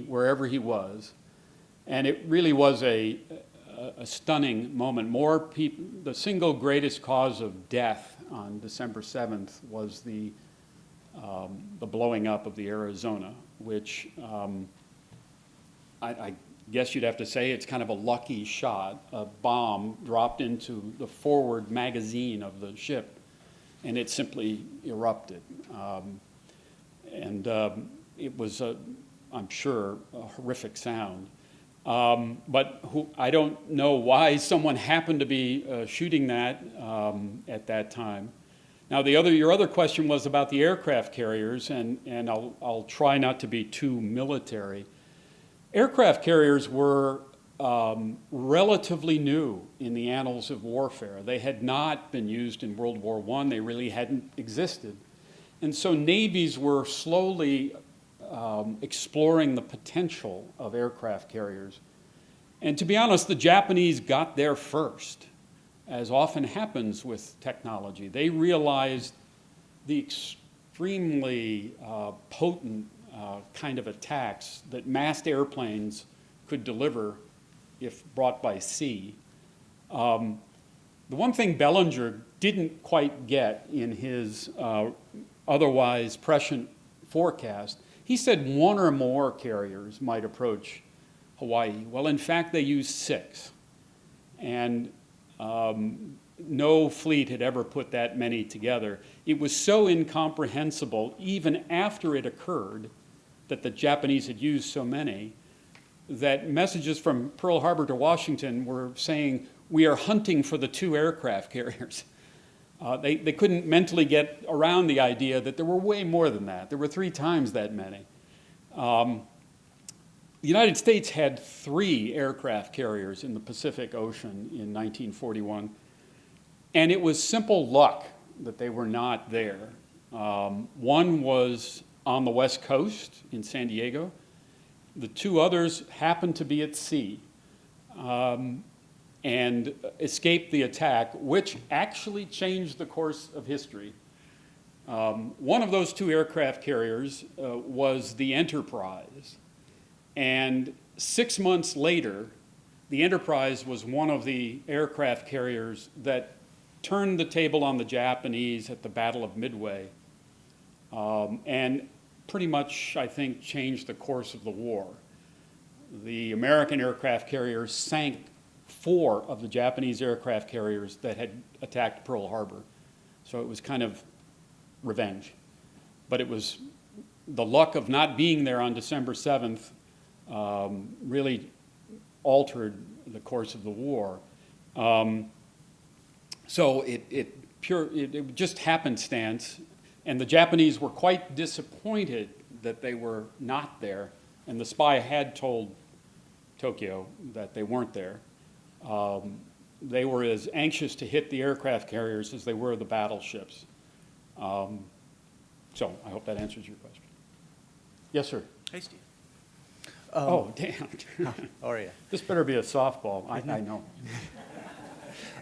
wherever he was. And it really was a stunning moment. The single greatest cause of death on December 7th was the blowing up of the Arizona, which I guess you'd have to say it's kind of a lucky shot. A bomb dropped into the forward magazine of the ship, and it simply erupted. It was, I'm sure, a horrific sound. I don't know why someone happened to be shooting that at that time. Now, your other question was about the aircraft carriers, and I'll try not to be too military. Aircraft carriers were relatively new in the annals of warfare. They had not been used in World War I. They really hadn't existed. And so navies were slowly exploring the potential of aircraft carriers. And to be honest, the Japanese got there first, as often happens with technology. They realized the extremely potent kind of attacks that massed airplanes could deliver if brought by sea. The one thing Bellinger didn't quite get in his otherwise prescient forecast, he said one or more carriers might approach Hawaii. Well, in fact, they used 6. And no fleet had ever put that many together. It was so incomprehensible, even after it occurred, that the Japanese had used so many, that messages from Pearl Harbor to Washington were saying, we are hunting for the 2 aircraft carriers. They couldn't mentally get around the idea that there were way more than that. There were 3 times that many. The United States had 3 aircraft carriers in the Pacific Ocean in 1941, and it was simple luck that they were not there. One was on the West Coast in San Diego. The 2 others happened to be at sea and escaped the attack, which actually changed the course of history. One of those 2 aircraft carriers was the Enterprise. And 6 months later, the Enterprise was one of the aircraft carriers that turned the table on the Japanese at the Battle of Midway, and pretty much, I think, changed the course of the war. The American aircraft carriers sank 4 of the Japanese aircraft carriers that had attacked Pearl Harbor. So it was kind of revenge. But it was the luck of not being there on December 7th really altered the course of the war. So it just happenstance, and the Japanese were quite disappointed that they were not there, and the spy had told Tokyo that they weren't there. They were as anxious to hit the aircraft carriers as they were the battleships. So I hope that answers your question. Yes, sir. Hey, Steve. Oh, damn. How are you? This better be a softball. I know.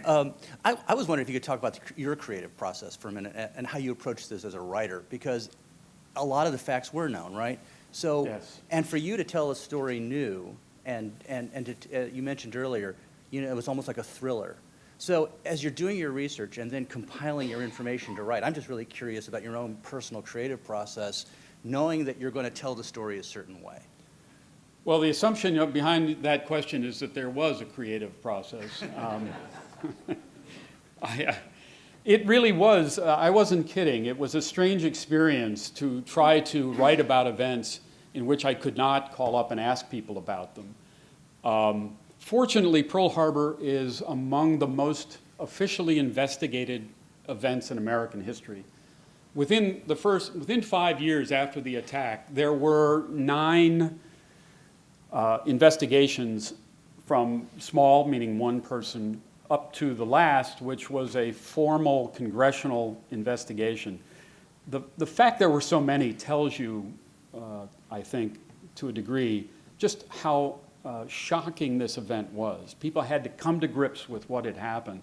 I was wondering if you could talk about your creative process for a minute and how you approach this as a writer, because a lot of the facts were known, right? So, yes. And for you to tell a story new, and you mentioned earlier, it was almost like a thriller. So as you're doing your research and then compiling your information to write, I'm just really curious about your own personal creative process, knowing that you're going to tell the story a certain way. Well, the assumption behind that question is that there was a creative process. It really was. I wasn't kidding. It was a strange experience to try to write about events in which I could not call up and ask people about them. Fortunately, Pearl Harbor is among the most officially investigated events in American history. within 5 years after the attack, there were 9 investigations from small, meaning one person, up to the last, which was a formal congressional investigation. The fact there were so many tells you, I think, to a degree, just how shocking this event was. People had to come to grips with what had happened.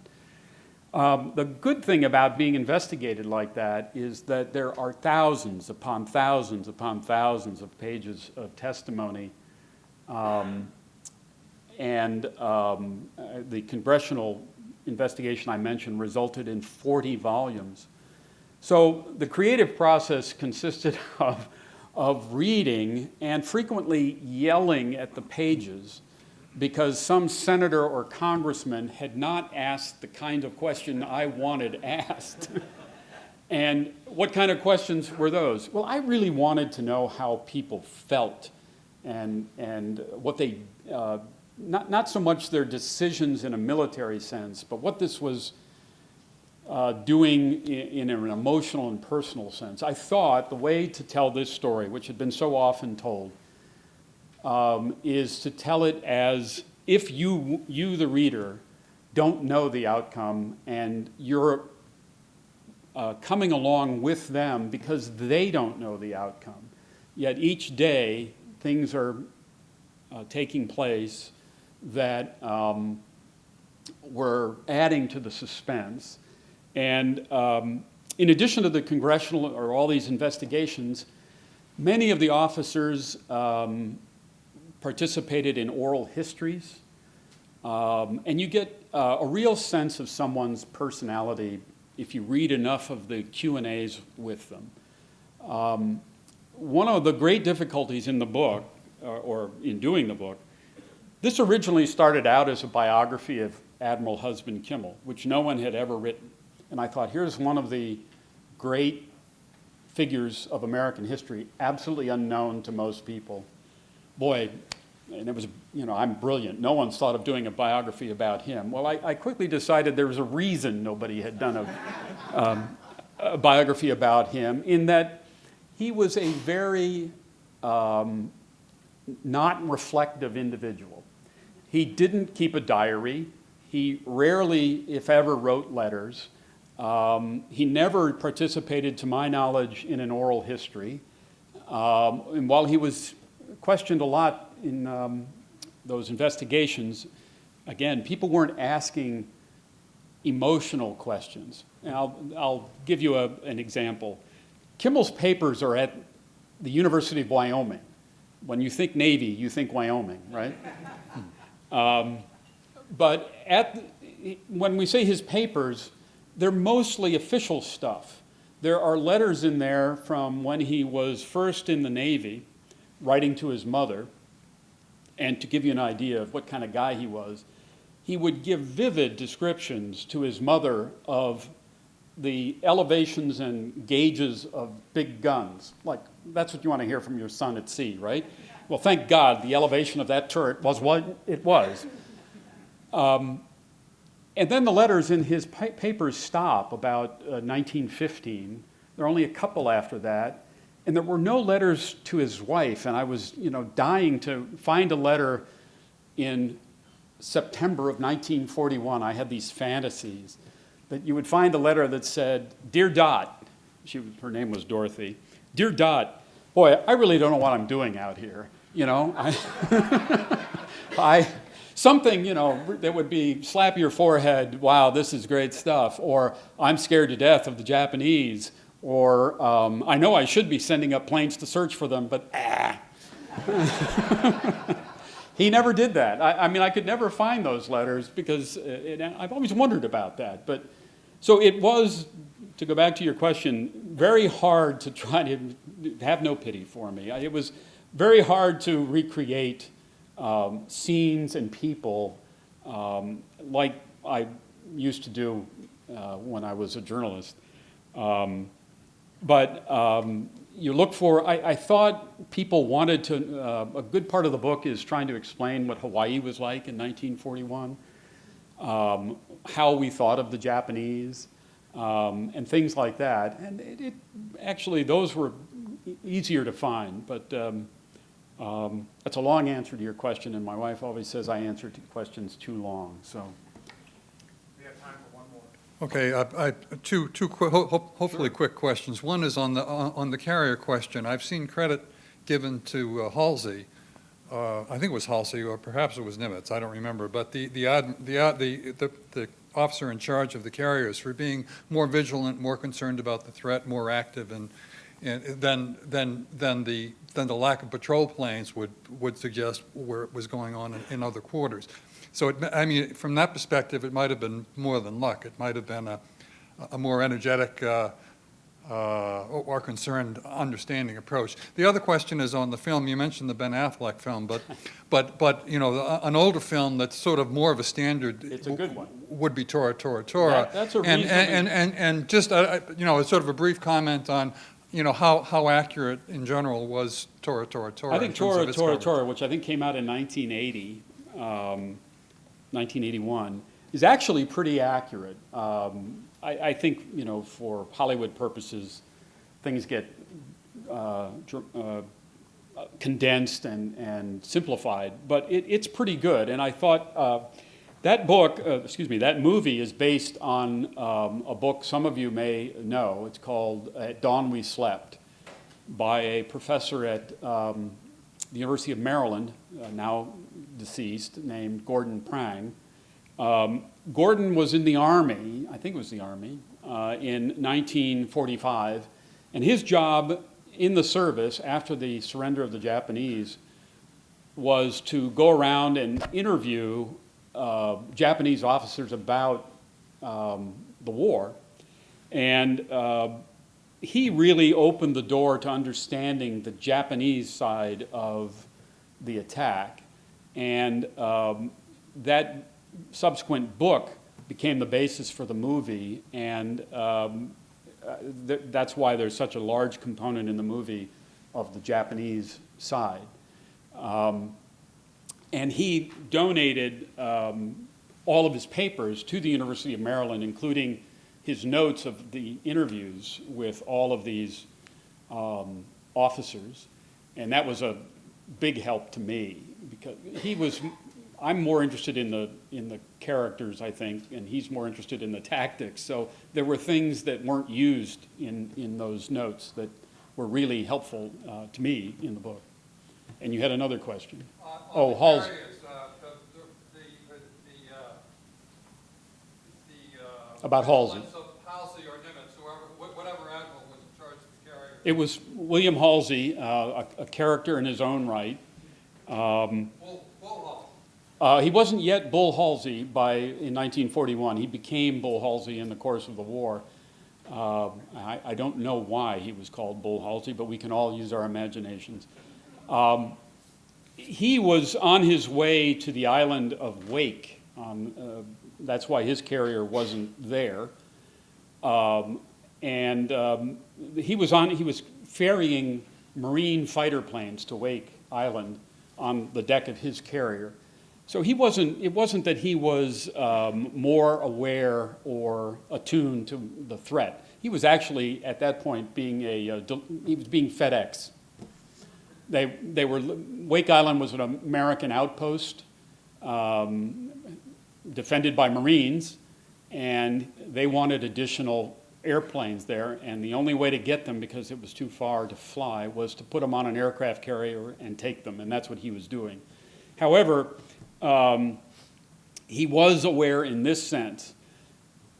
The good thing about being investigated like that is that there are thousands upon thousands upon thousands of pages of testimony. The congressional investigation I mentioned resulted in 40 volumes. So the creative process consisted of reading and frequently yelling at the pages because some senator or congressman had not asked the kind of question I wanted asked. And what kind of questions were those? Well, I really wanted to know how people felt and what they, not so much their decisions in a military sense, but what this was doing in an emotional and personal sense. I thought the way to tell this story, which had been so often told, is to tell it as if you, the reader, don't know the outcome and you're coming along with them because they don't know the outcome. Yet each day, things are taking place that were adding to the suspense. And in addition to the congressional or all these investigations, many of the officers participated in oral histories. And you get a real sense of someone's personality if you read enough of the Q&As with them. One of the great difficulties in the book, or in doing the book, this originally started out as a biography of Admiral Husband Kimmel, which no one had ever written. And I thought, here's one of the great figures of American history, absolutely unknown to most people. Boy, and it was, I'm brilliant. No one's thought of doing a biography about him. Well, I quickly decided there was a reason nobody had done a biography about him, in that he was a very not reflective individual. He didn't keep a diary. He rarely, if ever, wrote letters. He never participated, to my knowledge, in an oral history. And while he was questioned a lot in those investigations, again, people weren't asking emotional questions. And I'll give you an example. Kimmel's papers are at the University of Wyoming. When you think Navy, you think Wyoming, right? But when we say his papers, they're mostly official stuff. There are letters in there from when he was first in the Navy, writing to his mother. And to give you an idea of what kind of guy he was, he would give vivid descriptions to his mother of the elevations and gauges of big guns. Like, that's what you want to hear from your son at sea, right? Well, thank God the elevation of that turret was what it was. And then the letters in his papers stop about 1915. There are only a couple after that. And there were no letters to his wife. And I was, dying to find a letter in September of 1941. I had these fantasies that you would find a letter that said, "Dear Dot," her name was Dorothy, "Dear Dot, boy, I really don't know what I'm doing out here. Something, that would be slap your forehead, wow, this is great stuff, or I'm scared to death of the Japanese, or I know I should be sending up planes to search for them, but He never did that. I could never find those letters because I've always wondered about that. But so it was, to go back to your question, very hard to try to have no pity for me. It was very hard to recreate scenes and people like I used to do when I was a journalist. You look for, I thought people wanted to, a good part of the book is trying to explain what Hawaii was like in 1941, how we thought of the Japanese, and things like that. And actually, those were easier to find, but that's a long answer to your question, and my wife always says I answer to questions too long, so. We have time for one more. Okay, hopefully quick questions. One is on the carrier question. I've seen credit given to Halsey. I think it was Halsey, or perhaps it was Nimitz. I don't remember. But the officer in charge of the carriers for being more vigilant, more concerned about the threat, more active, and than the lack of patrol planes would suggest where it was going on in other quarters. So, I mean, from that perspective, it might have been more than luck. It might have been a more energetic or concerned, understanding approach. The other question is on the film. You mentioned the Ben Affleck film, but you know, an older film that's sort of more of a standard. It's a good one. Would be Tora, Tora, Tora. That's a and just you know, sort of a brief comment on, you know, how accurate in general was Tora, Tora, Tora. I think Tora, Tora, Tora, which I think came out in 1980, 1981, is actually pretty accurate. I think, you know, for Hollywood purposes, things get condensed and simplified, but it's pretty good. And I thought that book, that movie is based on a book some of you may know. It's called At Dawn We Slept, by a professor at the University of Maryland, now deceased, named Gordon Prang. Gordon was in the Army, I think it was the Army, in 1945, and his job in the service after the surrender of the Japanese was to go around and interview Japanese officers about the war, and he really opened the door to understanding the Japanese side of the attack, and that subsequent book became the basis for the movie, and that's why there's such a large component in the movie of the Japanese side. And he donated all of his papers to the University of Maryland, including his notes of the interviews with all of these officers, and that was a big help to me, because I'm more interested in the characters, I think, and he's more interested in the tactics. So there were things that weren't used in those notes that were really helpful to me in the book. And you had another question. Halsey. About Halsey. Halsey or Nimitz, whatever admiral was in charge of the carrier. It was William Halsey, a character in his own right. Bull He wasn't yet Bull Halsey in 1941. He became Bull Halsey in the course of the war. I don't know why he was called Bull Halsey, but we can all use our imaginations. He was on his way to the island of Wake. That's why his carrier wasn't there. He was ferrying Marine fighter planes to Wake Island on the deck of his carrier. So it wasn't that he was more aware or attuned to the threat. He was actually, at that point, being FedEx. Wake Island was an American outpost defended by Marines, and they wanted additional airplanes there, and the only way to get them, because it was too far to fly, was to put them on an aircraft carrier and take them, and that's what he was doing. However, he was aware in this sense.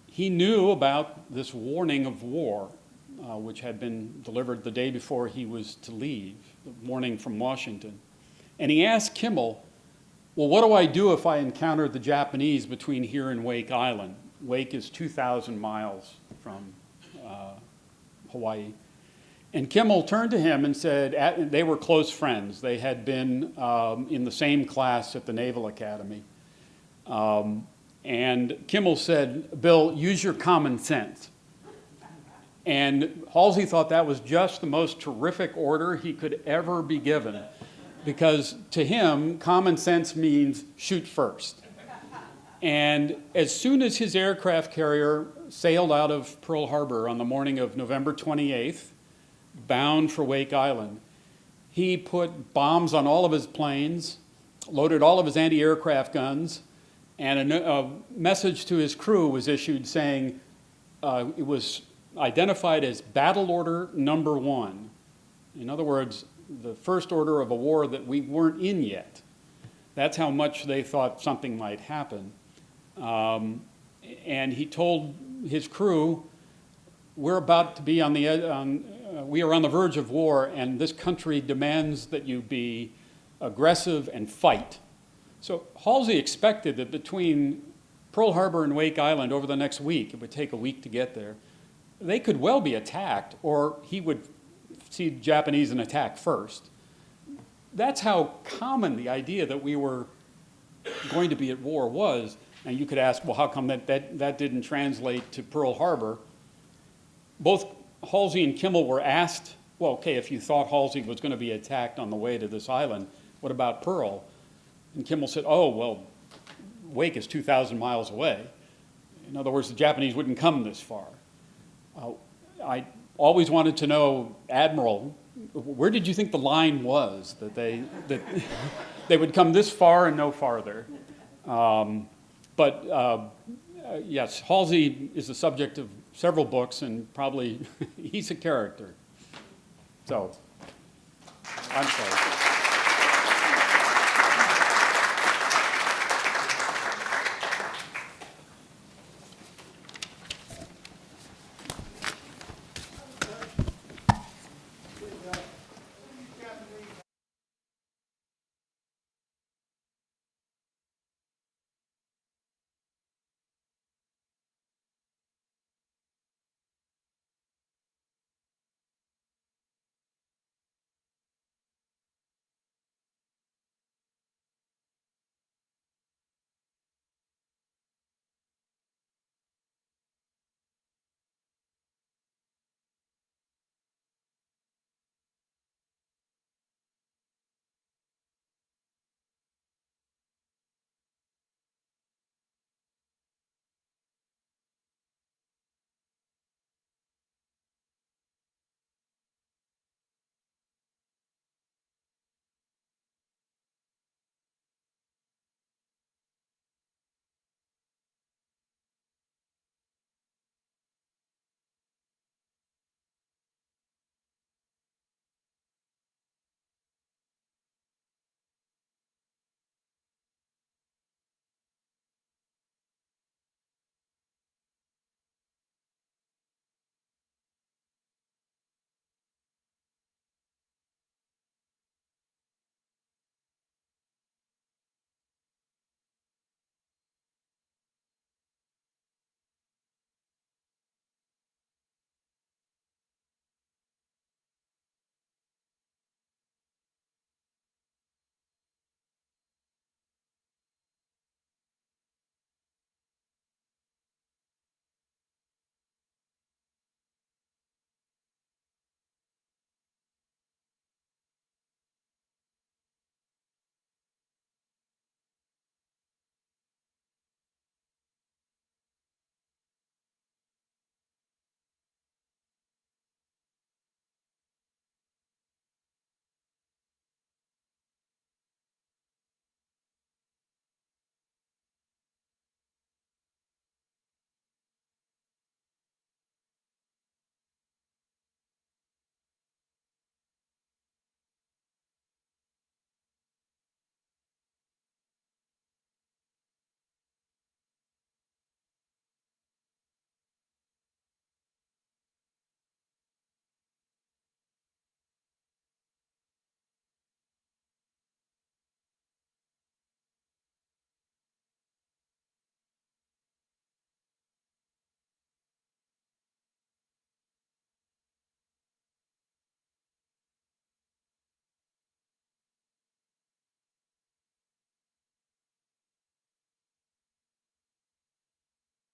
He knew about this warning of war, which had been delivered the day before he was to leave, the warning from Washington. And he asked Kimmel, well, what do I do if I encounter the Japanese between here and Wake Island? Wake is 2,000 miles from Hawaii. And Kimmel turned to him and said, they were close friends. They had been in the same class at the Naval Academy. And Kimmel said, Bill, use your common sense. And Halsey thought that was just the most terrific order he could ever be given, because to him, common sense means shoot first. And as soon as his aircraft carrier sailed out of Pearl Harbor on the morning of November 28th, bound for Wake Island, he put bombs on all of his planes, loaded all of his anti-aircraft guns, and a message to his crew was issued saying it was identified as Battle Order Number 1. In other words, the first order of a war that we weren't in yet. That's how much they thought something might happen. And he told his crew, we're about to be we are on the verge of war, and this country demands that you be aggressive and fight. So Halsey expected that between Pearl Harbor and Wake Island over the next week, it would take a week to get there, they could well be attacked, or he would see the Japanese an attack first. That's how common the idea that we were going to be at war was. And you could ask, well, how come that didn't translate to Pearl Harbor? Both Halsey and Kimmel were asked, well, okay, if you thought Halsey was going to be attacked on the way to this island, what about Pearl? And Kimmel said, oh, well, Wake is 2,000 miles away. In other words, the Japanese wouldn't come this far. I always wanted to know, Admiral, where did you think the line was that they would come this far and no farther? Yes, Halsey is the subject of several books, and probably he's a character. So, I'm sorry.